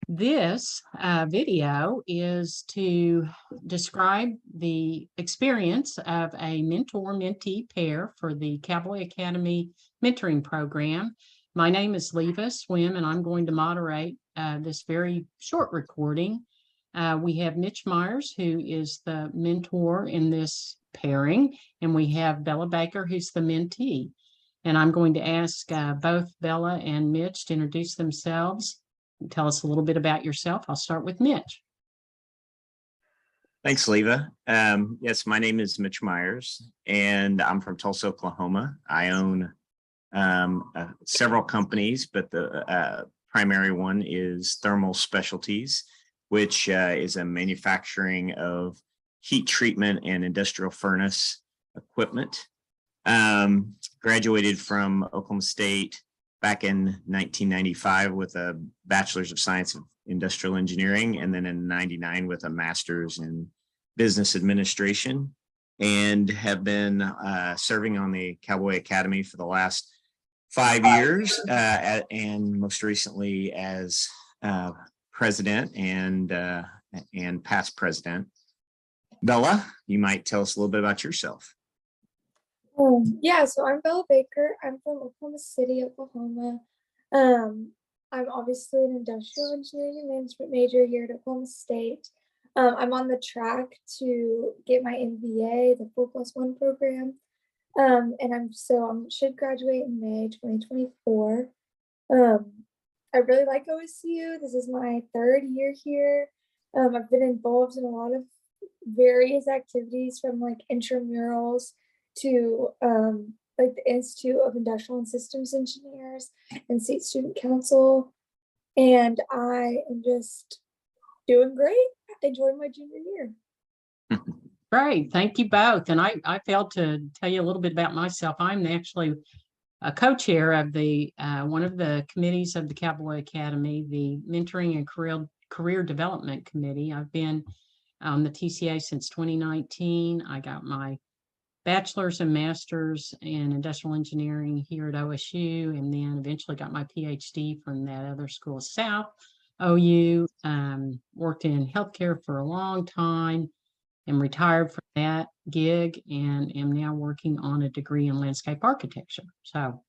This video is to describe the experience of a mentor-mentee pair for the Cowboy Academy Mentoring Program. My name is Leva Swim, and I'm going to moderate this very short recording. We have Mitch Myers, who is the mentor in this pairing, and we have Bella Baker, who's the mentee. And I'm going to ask both Bella and Mitch to introduce themselves. Tell us a little bit about yourself. I'll start with Mitch. Thanks, Leva. Yes, my name is Mitch Myers, and I'm from Tulsa, Oklahoma. I own several companies, but the primary one is Thermal Specialties, which is a manufacturing of heat treatment and industrial furnace equipment. Graduated from Oklahoma State back in 1995 with a Bachelor's of Science of Industrial Engineering, and then in 99 with a Master's in Business Administration, and have been serving on the Cowboy Academy for the last 5 years, and most recently as president and past president. Bella, you might tell us a little bit about yourself. So I'm Bella Baker. I'm from Oklahoma City, Oklahoma. I'm obviously an industrial engineering and management major here at Oklahoma State. I'm on the track to get my MBA, the 4+1 program. And I should graduate in May 2024. I really like OSU. This is my 3rd year here. I've been involved in a lot of various activities, from like intramurals to like the Institute of Industrial and Systems Engineers and State Student Council. And I am just doing great, enjoying my junior year. Great, thank you both. And I failed to tell you a little bit about myself. I'm actually a co-chair of the one of the committees of the Cowboy Academy, the Mentoring and Career Development Committee. I've been on the TCA since 2019. I got my bachelor's and master's in industrial engineering here at OSU, and then eventually got my PhD from that other school, South OU. Worked in healthcare for a long time and retired from that gig, and am now working on a degree in landscape architecture. So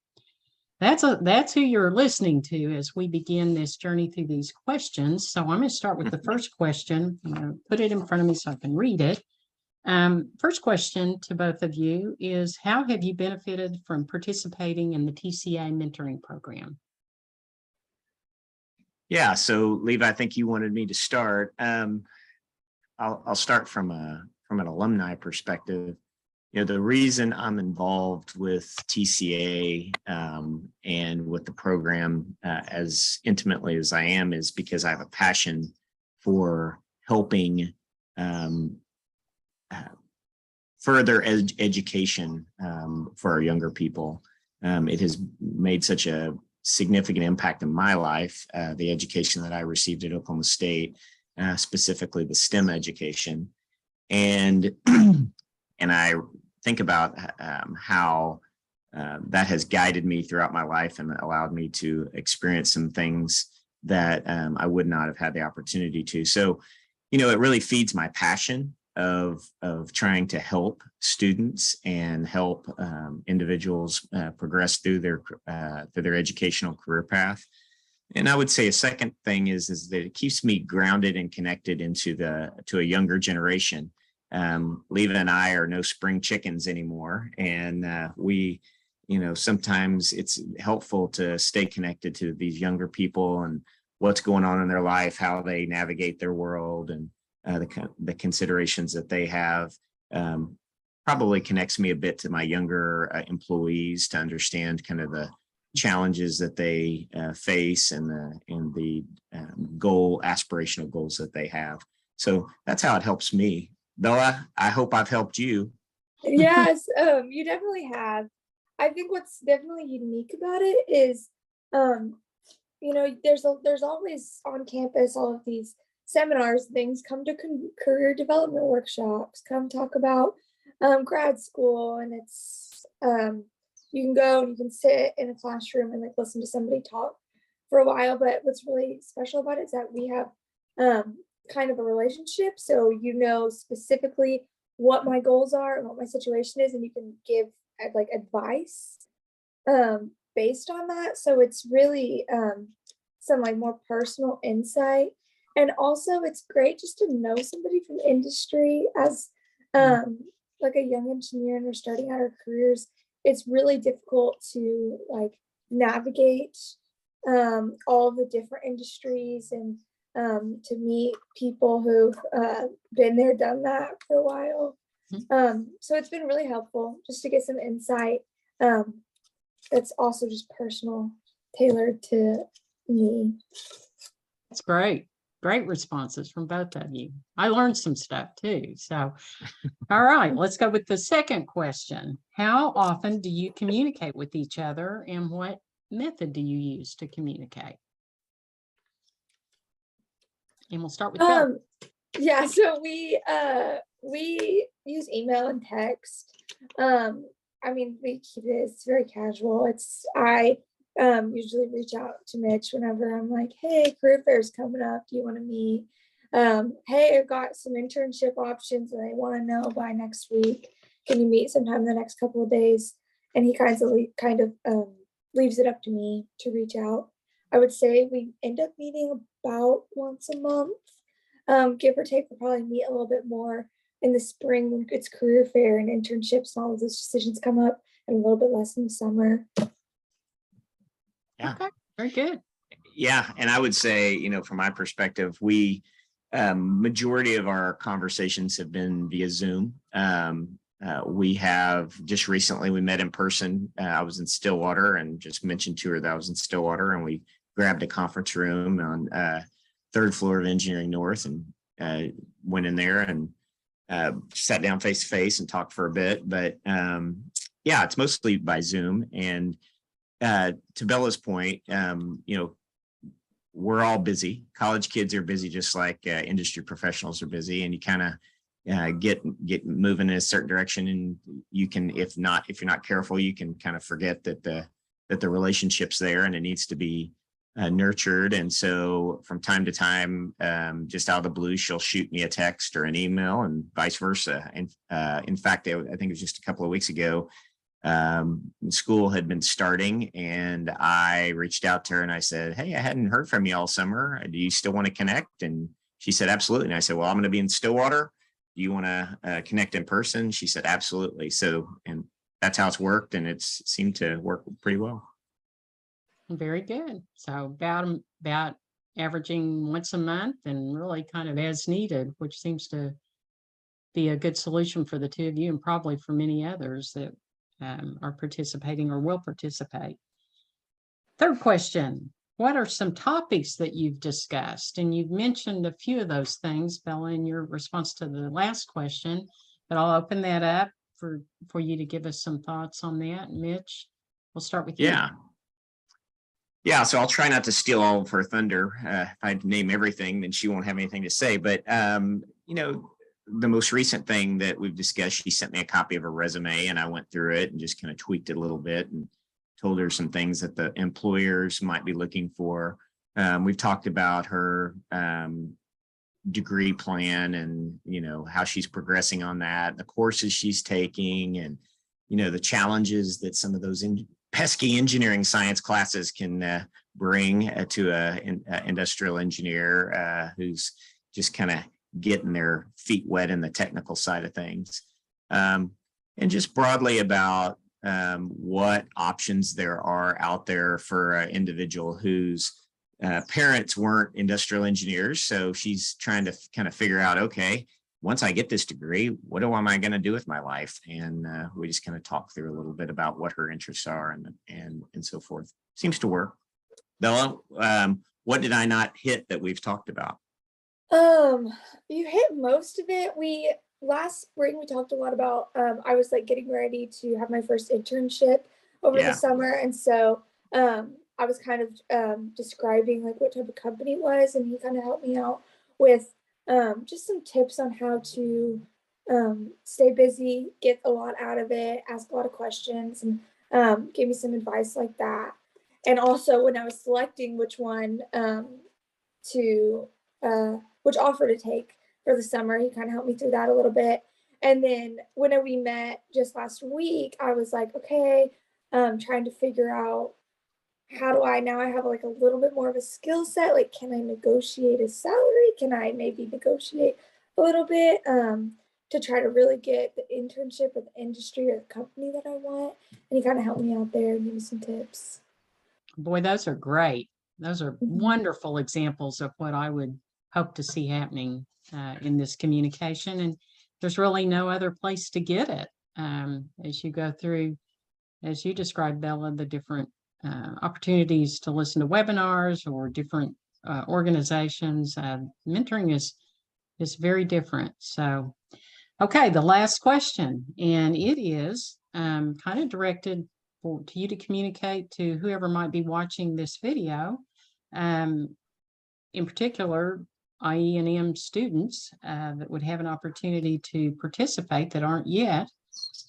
that's who you're listening to as we begin this journey through these questions. So I'm going to start with the first question. I'm going to put it in front of me so I can read it. First question to both of you is, how have you benefited from participating in the TCA mentoring program? Yeah, so Leva, I think you wanted me to start. I'll start from an alumni perspective. You know, the reason I'm involved with TCA and with the program as intimately as I am is because I have a passion for helping further education for our younger people. It has made such a significant impact in my life, the education that I received at Oklahoma State, specifically the STEM education. And I think about how that has guided me throughout my life and allowed me to experience some things that I would not have had the opportunity to. So, you know, it really feeds my passion of trying to help students and help individuals progress through their educational career path. And I would say a second thing is that it keeps me grounded and connected to a younger generation. Leva and I are no spring chickens anymore, and we, you know, sometimes it's helpful to stay connected to these younger people and what's going on in their life, how they navigate their world, and the considerations that they have. Probably connects me a bit to my younger employees to understand kind of the challenges that they face and the aspirational goals that they have. So that's how it helps me. Bella, I hope I've helped you. Yes, you definitely have. I think what's definitely unique about it is, you know, there's always on campus all of these seminars, things. Come to career development workshops, come talk about grad school, and it's you can go and you can sit in a classroom and like listen to somebody talk for a while, but what's really special about it is that we have kind of a relationship. So you know specifically what my goals are and what my situation is, and you can give like advice based on that. So it's really some like more personal insight. And also it's great just to know somebody from the industry as like a young engineer and we're starting out our careers. It's really difficult to like navigate all the different industries and to meet people who've been there, done that for a while. So it's been really helpful just to get some insight that's also just personal, tailored to me. That's great. Great responses from both of you. I learned some stuff too. So, all right, let's go with the second question. How often do you communicate with each other and what method do you use to communicate? And we'll start with Bella. Yeah, so we use email and text. I mean, we keep it, it's very casual. I usually reach out to Mitch whenever I'm like, hey, career fair's coming up. Do you want to meet? Hey, I've got some internship options and I want to know by next week. Can you meet sometime in the next couple of days? And he kind of leaves it up to me to reach out. I would say we end up meeting about once a month, give or take. We'll probably meet a little bit more in the spring when it's career fair and internships and all of those decisions come up, and a little bit less in the summer. Yeah. Okay, very good. Yeah. And I would say, you know, from my perspective, we majority of our conversations have been via Zoom. We have just recently, we met in person. I was in Stillwater and just mentioned to her that I was in Stillwater, and we grabbed a conference room on third floor of Engineering North and went in there and sat down face to face and talked for a bit. But yeah, it's mostly by Zoom. And to Bella's point, you know, we're all busy. College kids are busy, just like industry professionals are busy, and you kind of get moving in a certain direction, and you can, if you're not careful, you can kind of forget that the relationship's there and it needs to be nurtured. And so from time to time, just out of the blue, she'll shoot me a text or an email, and vice versa. And in fact, I think it was just a couple of weeks ago, school had been starting, and I reached out to her and I said, hey, I hadn't heard from you all summer. Do you still want to connect? And she said, absolutely. And I said, well, I'm going to be in Stillwater. Do you want to connect in person? She said, absolutely. So, and that's how it's worked, and it's seemed to work pretty well. Very good. So about averaging once a month and really kind of as needed, which seems to be a good solution for the two of you and probably for many others that are participating or will participate. Third question, what are some topics that you've discussed? And you've mentioned a few of those things, Bella, in your response to the last question, but I'll open that up for you to give us some thoughts on that. Mitch, we'll start with you. Yeah, so I'll try not to steal all of her thunder. If I name everything, then she won't have anything to say. But, you know, the most recent thing that we've discussed, she sent me a copy of her resume, and I went through it and just kind of tweaked it a little bit and told her some things that the employers might be looking for. We've talked about her degree plan and, you know, how she's progressing on that, the courses she's taking, and, you know, the challenges that some of those pesky engineering science classes can bring to an industrial engineer who's just kind of getting their feet wet in the technical side of things. And just broadly about what options there are out there for an individual whose parents weren't industrial engineers. So she's trying to kind of figure out, okay, once I get this degree, what am I going to do with my life? And we just kind of talk through a little bit about what her interests are and so forth. Seems to work. Bella, what did I not hit that we've talked about? You hit most of it. Last spring we talked a lot about I was like getting ready to have my first internship over the summer, and so I was kind of describing like what type of company it was, and he kind of helped me out with just some tips on how to stay busy, get a lot out of it, ask a lot of questions, and gave me some advice like that. and also when I was selecting which one which offer to take for the summer, he kind of helped me through that a little bit. And then when we met just last week, I was like, okay, trying to figure out how do I now I have like a little bit more of a skill set. Like, can I negotiate a salary? Can I maybe negotiate a little bit to try to really get the internship or the industry or the company that I want? And he kind of helped me out there and gave me some tips. Boy, those are great. Those are Mhm. wonderful examples of what I would hope to see happening in this communication. And there's really no other place to get it as you go through, as you described, Bella, the different opportunities to listen to webinars or different organizations. Mentoring is very different. So, okay, the last question, and it is kind of directed to you to communicate to whoever might be watching this video. In particular, IE&M students that would have an opportunity to participate that aren't yet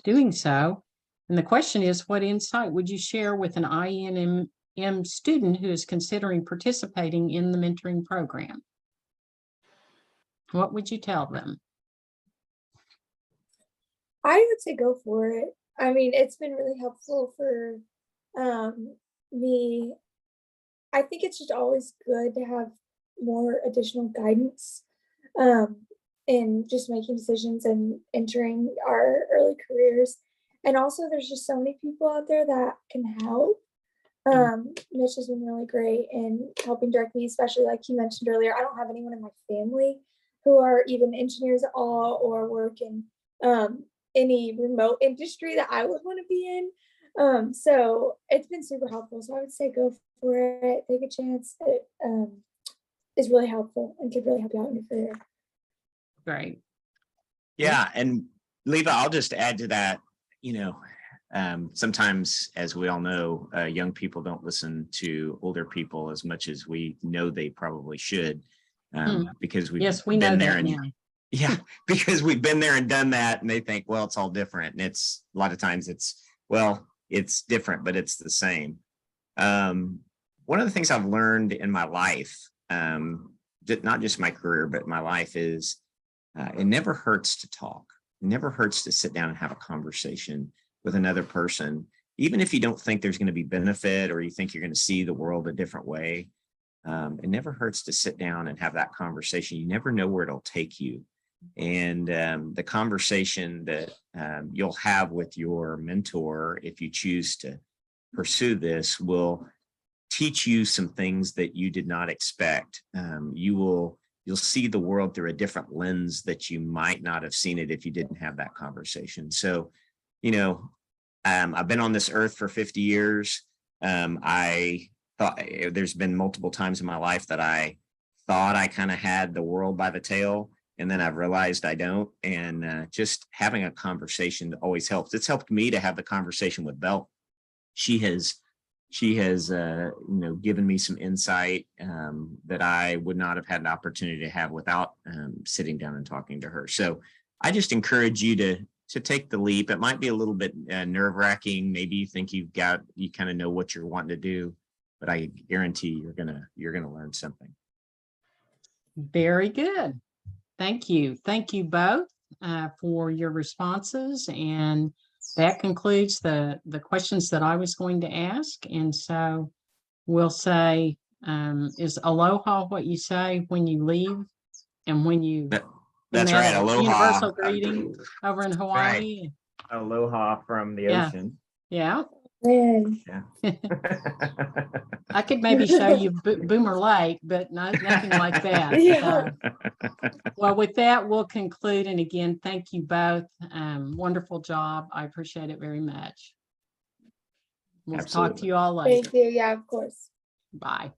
doing so. And the question is, what insight would you share with an IE&M student who is considering participating in the mentoring program? What would you tell them? I would say go for it. I mean, it's been really helpful for me. I think it's just always good to have more additional guidance in just making decisions and entering our early careers. And also, there's just so many people out there that can help. Mitch has been really great in helping direct me, especially like you mentioned earlier. I don't have anyone in my family who are even engineers at all or work in any remote industry that I would want to be in. So it's been super helpful. So I would say go for it, take a chance. It is really helpful and could really help you out in your career. Great. Yeah. And Leva, I'll just add to that, sometimes, as we all know, young people don't listen to older people as much as we know they probably should, because we've Yes, we know been there that and now. yeah, because we've been there and done that, and they think, well, it's all different. And it's a lot of times it's different, but it's the same. One of the things I've learned in my life, not just my career, but my life, is it never hurts to talk. It never hurts to sit down and have a conversation with another person, even if you don't think there's going to be benefit or you think you're going to see the world a different way. It never hurts to sit down and have that conversation. You never know where it'll take you. And the conversation that you'll have with your mentor, if you choose to pursue this, will teach you some things that you did not expect. You'll see the world through a different lens that you might not have seen it if you didn't have that conversation. So, I've been on this earth for 50 years. I thought there's been multiple times in my life that I thought I kind of had the world by the tail, and then I've realized I don't. And just having a conversation always helps. It's helped me to have the conversation with Belle. She has given me some insight that I would not have had an opportunity to have without sitting down and talking to her. So I just encourage you to take the leap. It might be a little bit nerve-wracking. Maybe you think you kind of know what you're wanting to do, but I guarantee you're gonna learn something. Very good. Thank you. Thank you both for your responses. And that concludes the questions that I was going to ask. And so we'll say, is aloha what you say when you leave and when you That's right. Aloha. Universal greeting over in Hawaii. Right. Aloha from the ocean. Yeah. Yeah. I could maybe show you Boomer Lake, but nothing like that. Yeah. Well, with that, we'll conclude. And again, thank you both. Wonderful job. I appreciate it very much. We'll talk to you all later. Thank you. Yeah, of course. Bye.